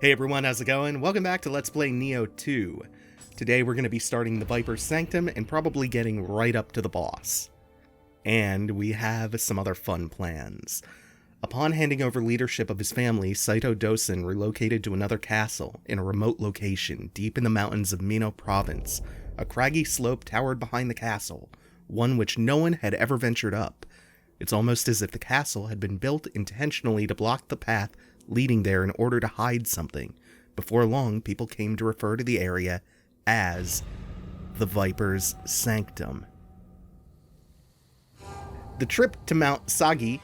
Hey everyone, how's it going? Welcome back to Let's Play Nioh 2. Today we're going to be starting the Viper's Sanctum and probably getting right up to the boss. And we have some other fun plans. Upon handing over leadership of his family, Saito Dosen relocated to another castle in a remote location deep in the mountains of Mino Province. A craggy slope towered behind the castle, one which no one had ever ventured up. It's almost as if the castle had been built intentionally to block the path leading there in order to hide something. Before long, people came to refer to the area as the Viper's Sanctum. The trip to Mount Sagi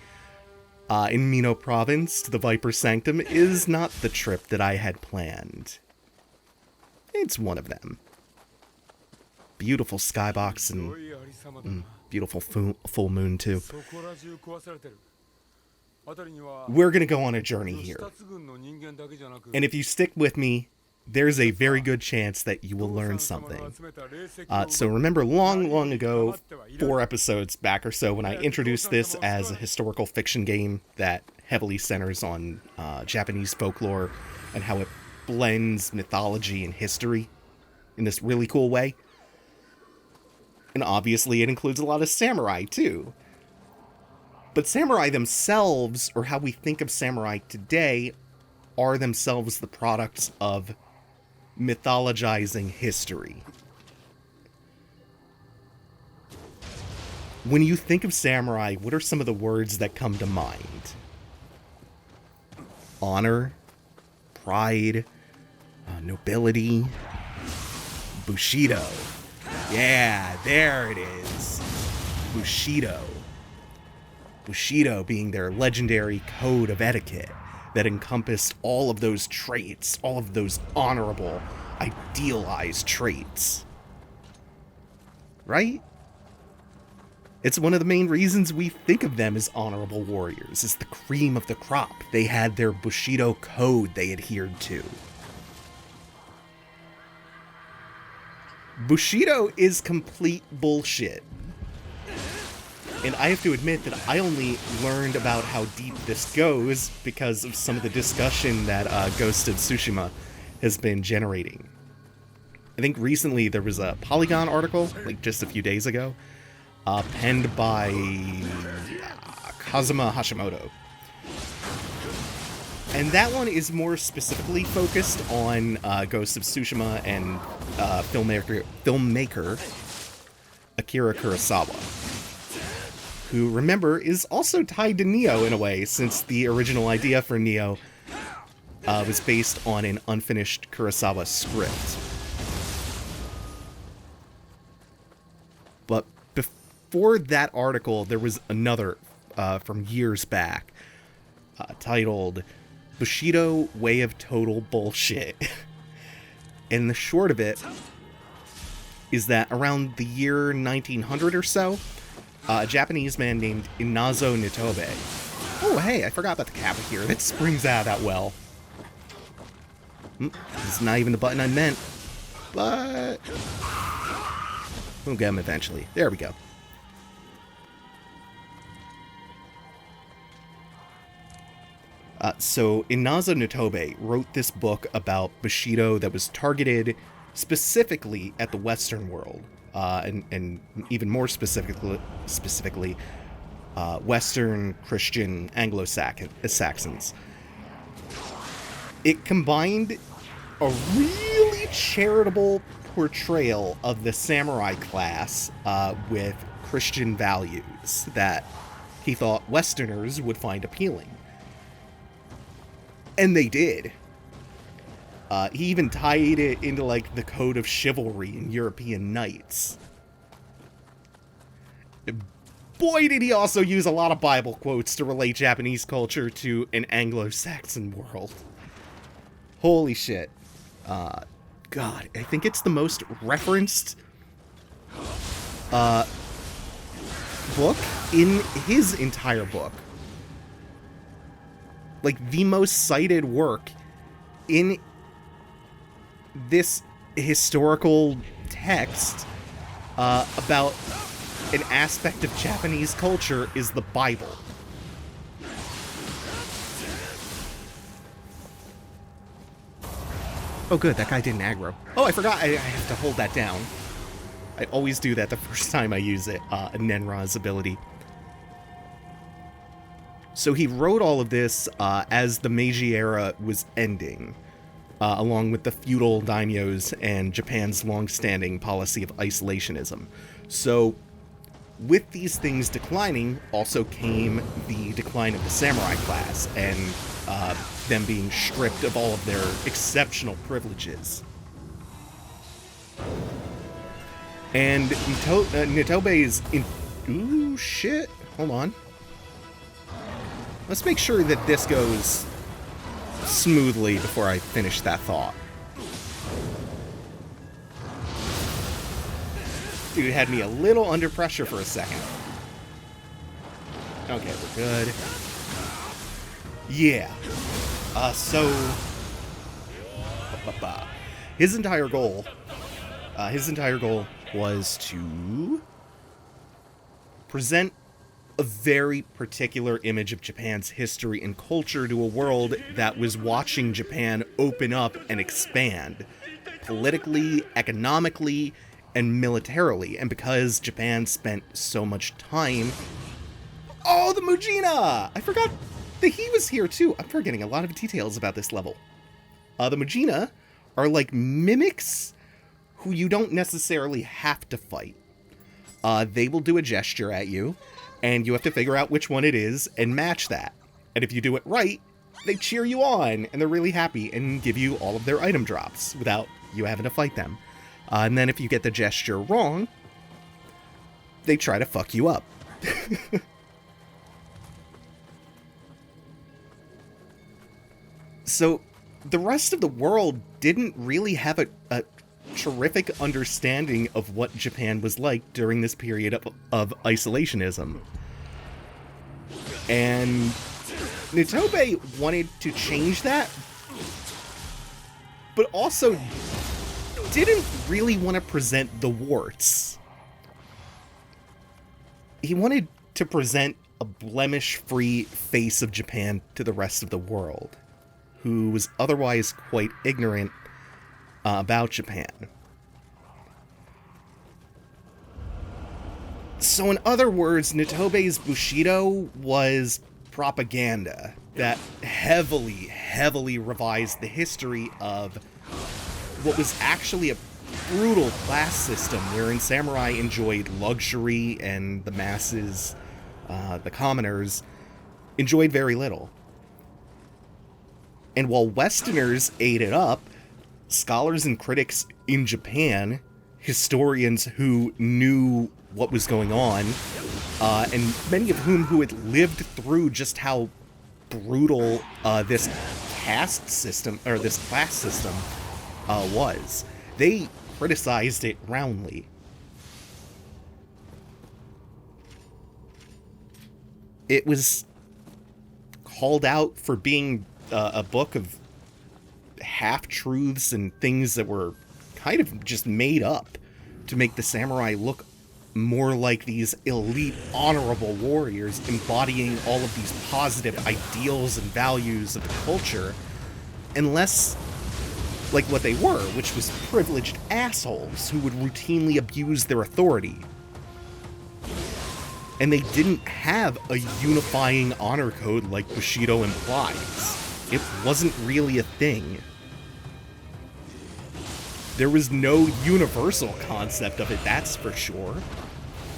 in Mino Province to the Viper's Sanctum is not the trip that I had planned. It's one of them. Beautiful skybox and beautiful full moon too. We're going to go on a journey here. And if you stick with me, there's a very good chance that you will learn something. So remember long ago, 4 episodes back or so, when I introduced this as a historical fiction game that heavily centers on Japanese folklore and how it blends mythology and history in this really cool way. And obviously it includes a lot of samurai too. But samurai themselves, or how we think of samurai today, are themselves the products of mythologizing history. When you think of samurai, what are some of the words that come to mind? Honor, pride, nobility, Bushido. Yeah, there it is. Bushido. Bushido being their legendary code of etiquette that encompassed all of those traits, all of those honorable, idealized traits. Right? It's one of the main reasons we think of them as honorable warriors, as the cream of the crop. They had their Bushido code they adhered to. Bushido is complete bullshit. And I have to admit that I only learned about how deep this goes because of some of the discussion that Ghost of Tsushima has been generating. I think recently there was a Polygon article, like just a few days ago, penned by Kazuma Hashimoto. And that one is more specifically focused on Ghost of Tsushima and filmmaker Akira Kurosawa, who, remember, is also tied to Nioh in a way, since the original idea for Nioh was based on an unfinished Kurosawa script. But before that article, there was another from years back titled Bushido Way of Total Bullshit. And the short of it is that around the year 1900 or so, a Japanese man named Inazo Nitobe. Oh, hey, I forgot about the kappa here. That springs out of that well. It's not even the button I meant. But we'll get him eventually. There we go. So Inazo Nitobe wrote this book about Bushido that was targeted specifically at the Western world. And even more specifically, Western Christian Anglo-Saxons. It combined a really charitable portrayal of the samurai class with Christian values that he thought Westerners would find appealing. And they did. He even tied it into, like, the code of chivalry in European knights. Boy, did he also use a lot of Bible quotes to relate Japanese culture to an Anglo-Saxon world. Holy shit. God, I think it's the most referenced book in his entire book. Like, the most cited work in this historical text about an aspect of Japanese culture is the Bible. Oh good, that guy didn't aggro. Oh, I forgot I have to hold that down. I always do that the first time I use it, Nenra's ability. So he wrote all of this as the Meiji era was ending, along with the feudal daimyos and Japan's long-standing policy of isolationism. So with these things declining also came the decline of the samurai class and them being stripped of all of their exceptional privileges. And Nitobe's ooh, shit. Hold on. Let's make sure that this goes smoothly before I finish that thought. Dude had me a little under pressure for a second. Okay, we're good. Yeah. So... His entire goal was to present a very particular image of Japan's history and culture to a world that was watching Japan open up and expand, politically, economically, and militarily. And because Japan spent so much time... Oh, the Mujina! I forgot that he was here too. I'm forgetting a lot of details about this level. The Mujina are like mimics who you don't necessarily have to fight. They will do a gesture at you, and you have to figure out which one it is and match that. And if you do it right, they cheer you on, and they're really happy and give you all of their item drops without you having to fight them. And then if you get the gesture wrong, they try to fuck you up. So the rest of the world didn't really have a terrific understanding of what Japan was like during this period of isolationism. And Nitobe wanted to change that, but also didn't really want to present the warts. He wanted to present a blemish-free face of Japan to the rest of the world, who was otherwise quite ignorant about Japan. So in other words, Nitobe's Bushido was propaganda that heavily revised the history of what was actually a brutal class system wherein samurai enjoyed luxury and the masses, the commoners, enjoyed very little. And while Westerners ate it up, scholars and critics in Japan, historians who knew what was going on, and many of who had lived through just how brutal this caste system, or this class system, was, they criticized it roundly. It was called out for being a book of half-truths and things that were kind of just made up to make the samurai look more like these elite, honorable warriors embodying all of these positive ideals and values of the culture, and less like what they were, which was privileged assholes who would routinely abuse their authority. And they didn't have a unifying honor code like Bushido implies. It wasn't really a thing. There was no universal concept of it, that's for sure.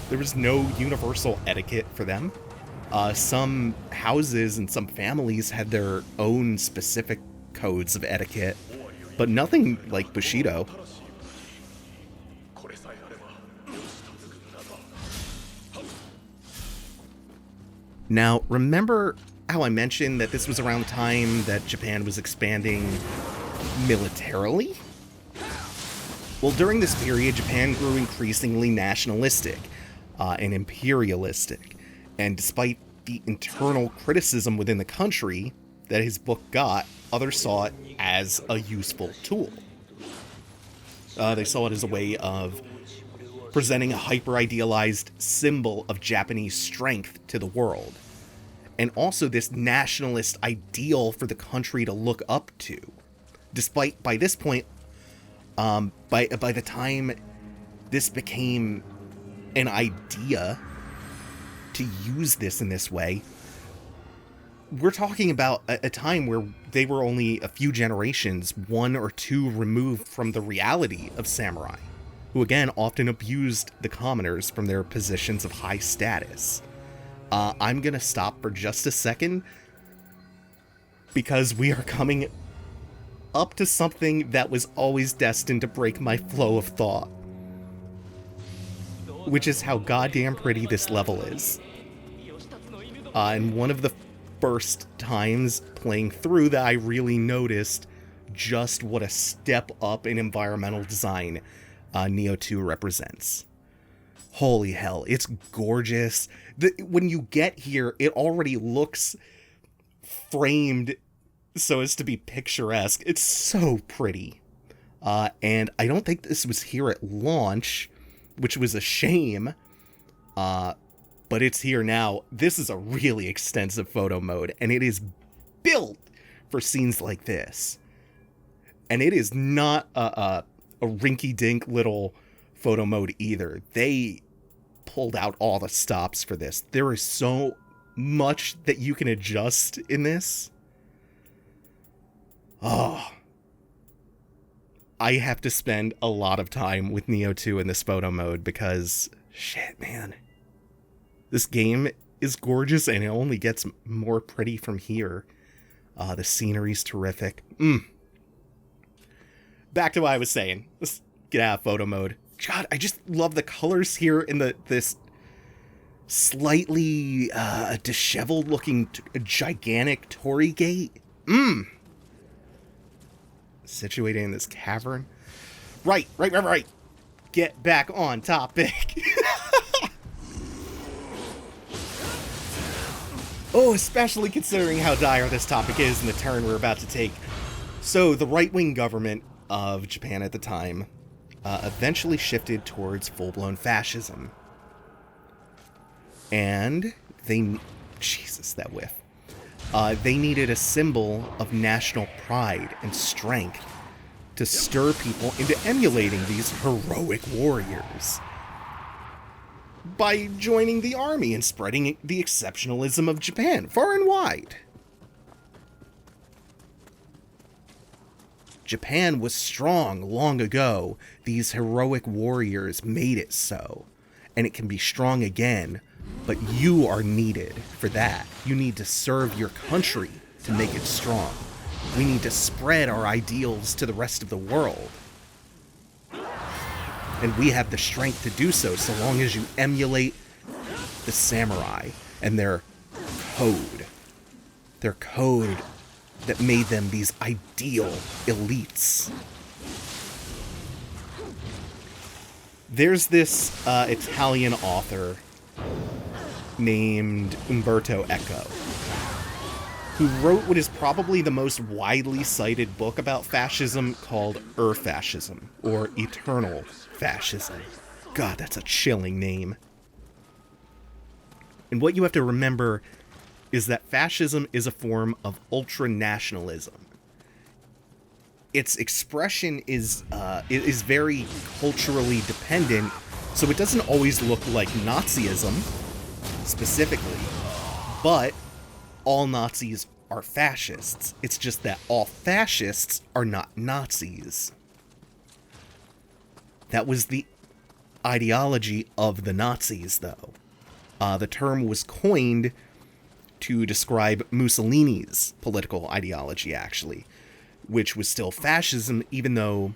There was no universal etiquette for them. Some houses and some families had their own specific codes of etiquette, but nothing like Bushido. Now, remember how I mentioned that this was around the time that Japan was expanding militarily? Well, during this period, Japan grew increasingly nationalistic and imperialistic, and despite the internal criticism within the country that his book got, others saw it as a useful tool. They saw it as a way of presenting a hyper-idealized symbol of Japanese strength to the world, and also this nationalist ideal for the country to look up to, despite, by this point, by the time this became an idea to use this in this way, we're talking about a time where they were only a few generations, 1 or 2 removed from the reality of samurai, who again often abused the commoners from their positions of high status. I'm gonna stop for just a second, because we are coming up to something that was always destined to break my flow of thought, which is how goddamn pretty this level is. And one of the first times playing through that I really noticed just what a step up in environmental design Nioh 2 represents. Holy hell, it's gorgeous. When you get here, it already looks framed so as to be picturesque. It's so pretty. And I don't think this was here at launch, which was a shame. But it's here now. This is a really extensive photo mode, and it is built for scenes like this. And it is not a rinky-dink little photo mode either. They pulled out all the stops for this. There is so much that you can adjust in this. Oh. I have to spend a lot of time with Nioh 2 in this photo mode because, shit, man. This game is gorgeous, and it only gets more pretty from here. The scenery's terrific. Back to what I was saying. Let's get out of photo mode. God, I just love the colors here in this slightly disheveled-looking gigantic torii gate. Situated in this cavern. Right. Get back on topic. Oh, especially considering how dire this topic is and the turn we're about to take. So, the right-wing government of Japan at the time eventually shifted towards full-blown fascism. And they... Jesus, that whiff. They needed a symbol of national pride and strength to stir people into emulating these heroic warriors by joining the army and spreading the exceptionalism of Japan far and wide. Japan was strong long ago. These heroic warriors made it so. And it can be strong again, but you are needed for that. You need to serve your country to make it strong. We need to spread our ideals to the rest of the world. And we have the strength to do so long as you emulate the samurai and their code. Their code that made them these ideal elites. There's this Italian author named Umberto Eco, who wrote what is probably the most widely cited book about fascism called Fascism, or Eternal Fascism. God, that's a chilling name. And what you have to remember is that fascism is a form of ultra-nationalism. Its expression is very culturally dependent, so it doesn't always look like Nazism, specifically, but all Nazis are fascists. It's just that all fascists are not Nazis. That was the ideology of the Nazis, though. The term was coined to describe Mussolini's political ideology, actually, which was still fascism, even though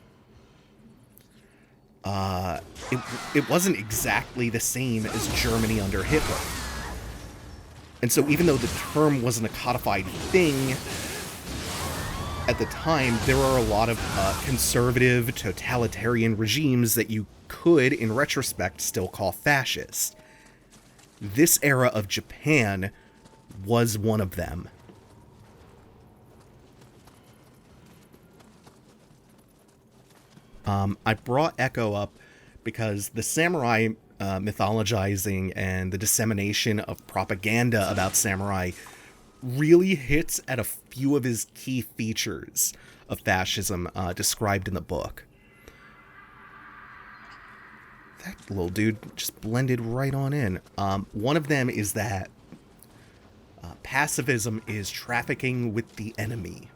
it wasn't exactly the same as Germany under Hitler. And so even though the term wasn't a codified thing at the time, there are a lot of conservative, totalitarian regimes that you could, in retrospect, still call fascist. This era of Japan was one of them. I brought Echo up because the samurai mythologizing and the dissemination of propaganda about samurai really hits at a few of his key features. of fascism described in the book. That little dude just blended right on in. One of them is that pacifism is trafficking with the enemy.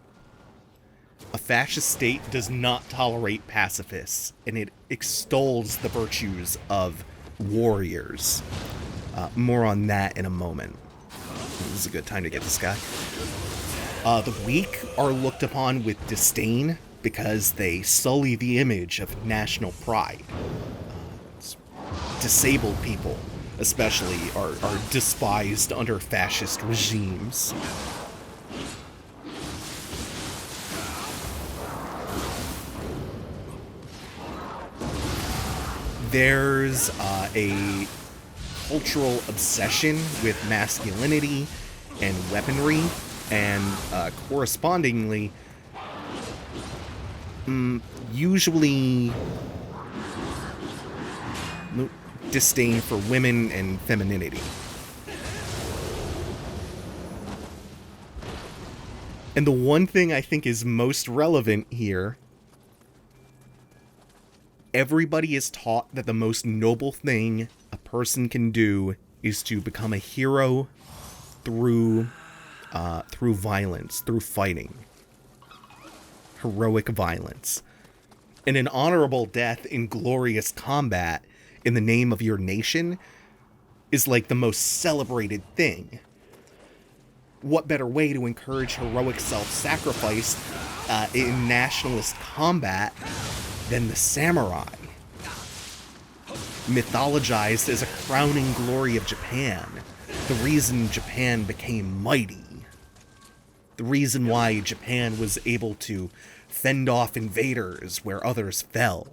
A fascist state does not tolerate pacifists, and it extols the virtues of warriors. More on that in a moment. This is a good time to get this guy. The weak are looked upon with disdain because they sully the image of national pride. Disabled people, especially, are despised under fascist regimes. There's a cultural obsession with masculinity and weaponry, and correspondingly, usually disdain for women and femininity. And the one thing I think is most relevant here, everybody is taught that the most noble thing a person can do is to become a hero through violence, through fighting. Heroic violence. And an honorable death in glorious combat in the name of your nation is like the most celebrated thing. What better way to encourage heroic self-sacrifice in nationalist combat than the samurai? Mythologized as a crowning glory of Japan, the reason Japan became mighty, the reason why Japan was able to fend off invaders where others fell.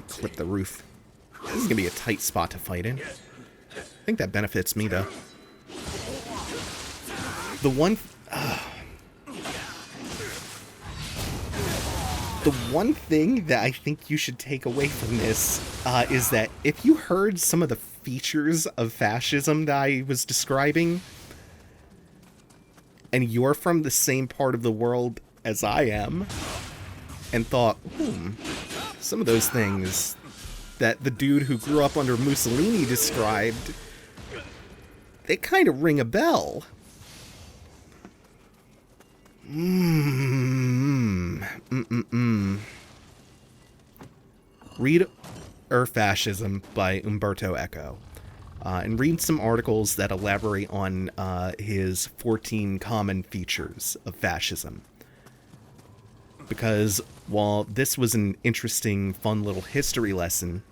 Clip the roof. This is gonna be a tight spot to fight in. I think that benefits me, though. The one thing that I think you should take away from this is that if you heard some of the features of fascism that I was describing, and you're from the same part of the world as I am, and thought, some of those things that the dude who grew up under Mussolini described, they kind of ring a bell. Read Fascism by Umberto Eco, and read some articles that elaborate on his 14 common features of fascism. Because while this was an interesting, fun little history lesson,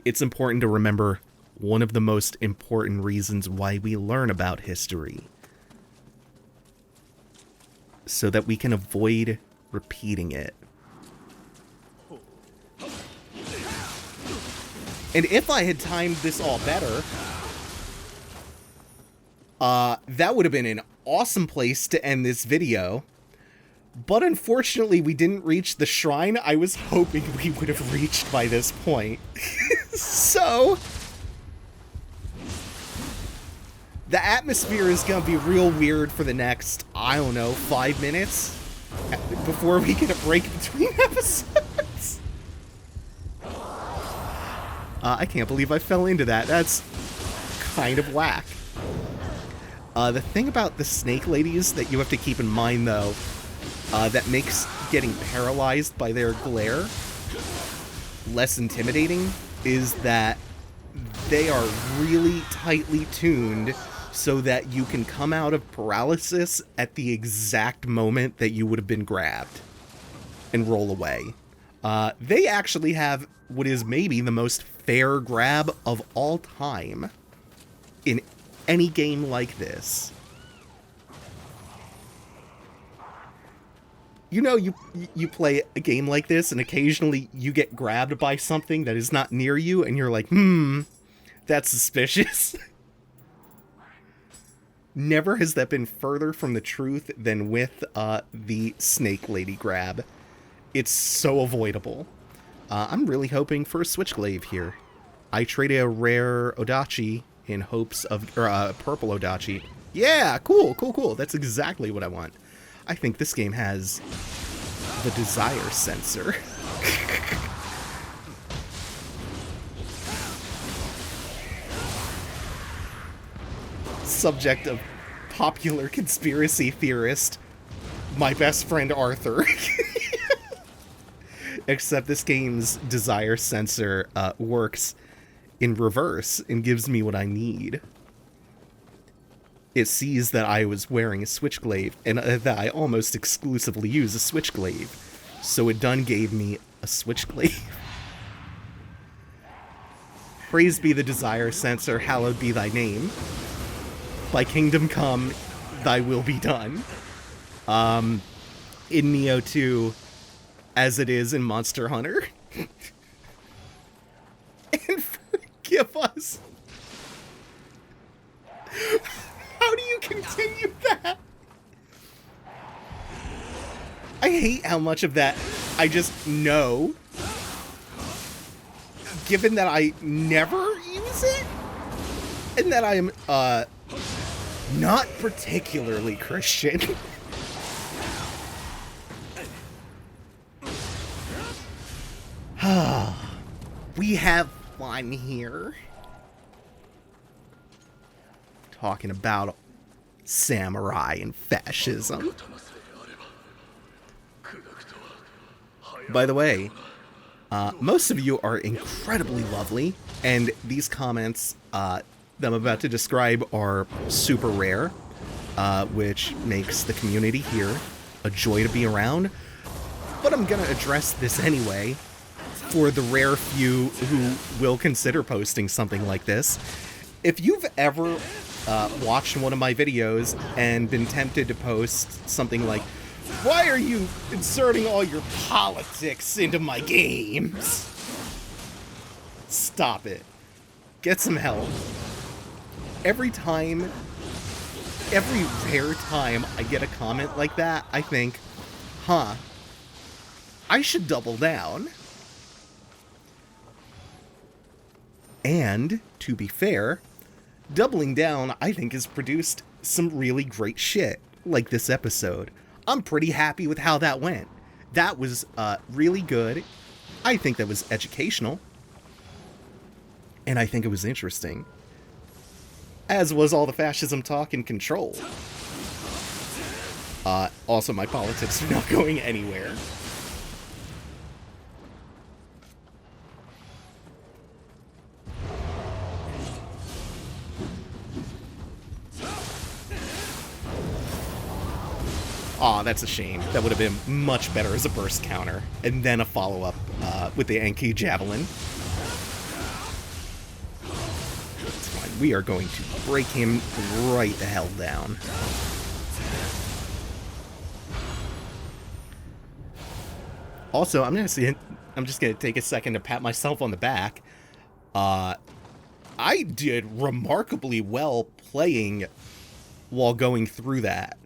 it's important to remember one of the most important reasons why we learn about history, so that we can avoid repeating it. And if I had timed this all better, that would have been an awesome place to end this video. But unfortunately, we didn't reach the shrine I was hoping we would have reached by this point. So, the atmosphere is going to be real weird for the next, I don't know, 5 minutes before we get a break between episodes. I can't believe I fell into that. That's kind of whack. The thing about the snake ladies that you have to keep in mind, though, that makes getting paralyzed by their glare less intimidating, is that they are really tightly tuned so that you can come out of paralysis at the exact moment that you would have been grabbed and roll away. They actually have what is maybe the most fair grab of all time in any game like this. You know, you play a game like this, and occasionally you get grabbed by something that is not near you, and you're like, that's suspicious. Never has that been further from the truth than with the snake lady grab. It's so avoidable. I'm really hoping for a switchglaive here. I traded a rare odachi in hopes of, or a purple odachi. Yeah, cool. That's exactly what I want. I think this game has the desire sensor. Subject of popular conspiracy theorist, my best friend Arthur. Except this game's desire sensor works in reverse and gives me what I need. It sees that I was wearing a switchglaive and that I almost exclusively use a switchglaive. So it done gave me a switchglaive. Praised be the desire sensor, hallowed be thy name. Thy kingdom come, thy will be done. In Nioh 2, as it is in Monster Hunter. And forgive us. How do you continue that? I hate how much of that I just know. Given that I never use it. And that I am, not particularly Christian. We have fun here. Talking about samurai and fascism. By the way, most of you are incredibly lovely, and these comments that I'm about to describe are super rare, which makes the community here a joy to be around. But I'm gonna address this anyway, for the rare few who will consider posting something like this. If you've ever watched one of my videos and been tempted to post something like, "Why are you inserting all your politics into my games?" Stop it. Get some help. Every rare time I get a comment like that, I think, I should double down. And, to be fair, doubling down, I think, has produced some really great shit, like this episode. I'm pretty happy with how that went. That was really good. I think that was educational. And I think it was interesting. As was all the fascism talk and control. Also, my politics are not going anywhere. Aw, that's a shame. That would have been much better as a burst counter. And then a follow-up with the Anki Javelin. It's fine. We are going to break him right the hell down. Also, I'm just gonna take a second to pat myself on the back. I did remarkably well playing while going through that.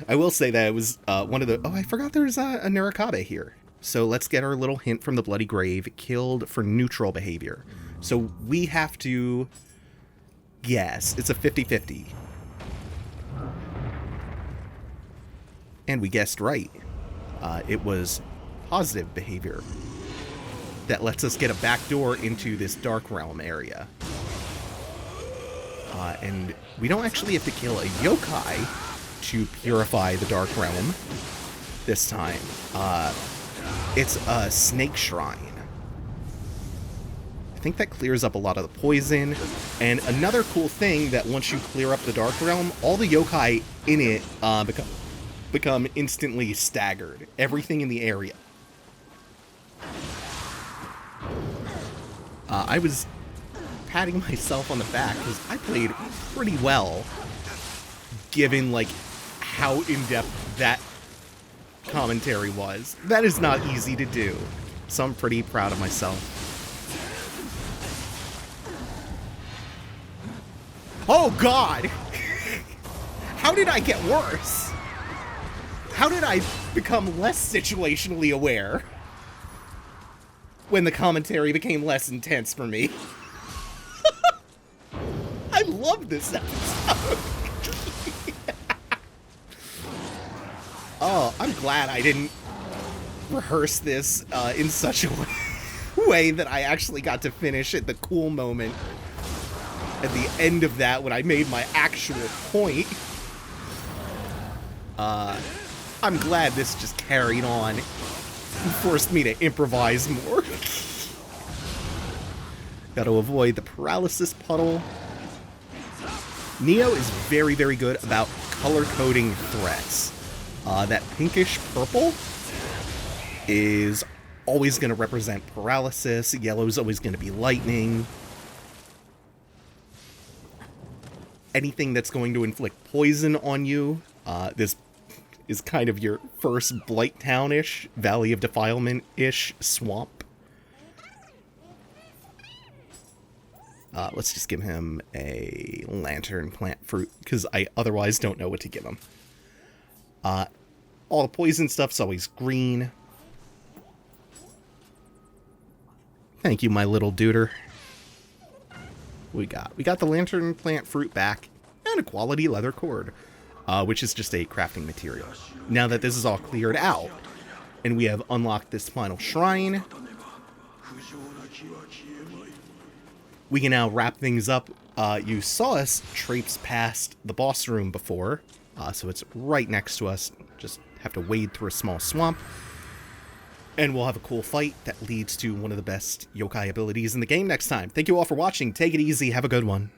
I will say that it was one of the... Oh, I forgot there's a Narakabe here. So let's get our little hint from the Bloody Grave. Killed for neutral behavior. So we have to guess. It's a 50-50. And we guessed right. It was positive behavior. That lets us get a back door into this Dark Realm area. And we don't actually have to kill a yōkai to purify the Dark Realm this time. It's a snake shrine. I think that clears up a lot of the poison. And another cool thing that once you clear up the Dark Realm, all the yōkai in it become instantly staggered. Everything in the area. I was patting myself on the back because I played pretty well, given like how in-depth that commentary was. That is not easy to do, so I'm pretty proud of myself. Oh God! How did I get worse? How did I become less situationally aware when the commentary became less intense for me? I love this episode. Oh, I'm glad I didn't rehearse this in such a way that I actually got to finish at the cool moment at the end of that when I made my actual point. I'm glad this just carried on and forced me to improvise more. Got to avoid the paralysis puddle. Nioh is very, very good about color coding threats. That pinkish purple is always going to represent paralysis. Yellow is always going to be lightning. Anything that's going to inflict poison on you, this is kind of your first Blight Town-ish, Valley of Defilement-ish swamp. Let's just give him a lantern plant fruit, because I otherwise don't know what to give him. All the poison stuff's always green. Thank you, my little duder. We got the lantern plant fruit back, and a quality leather cord, which is just a crafting material. Now that this is all cleared out, and we have unlocked this final shrine, we can now wrap things up. You saw us traipse past the boss room before, so it's right next to us. Just have to wade through a small swamp, and we'll have a cool fight that leads to one of the best yokai abilities in the game next time. Thank you all for watching. Take it easy. Have a good one.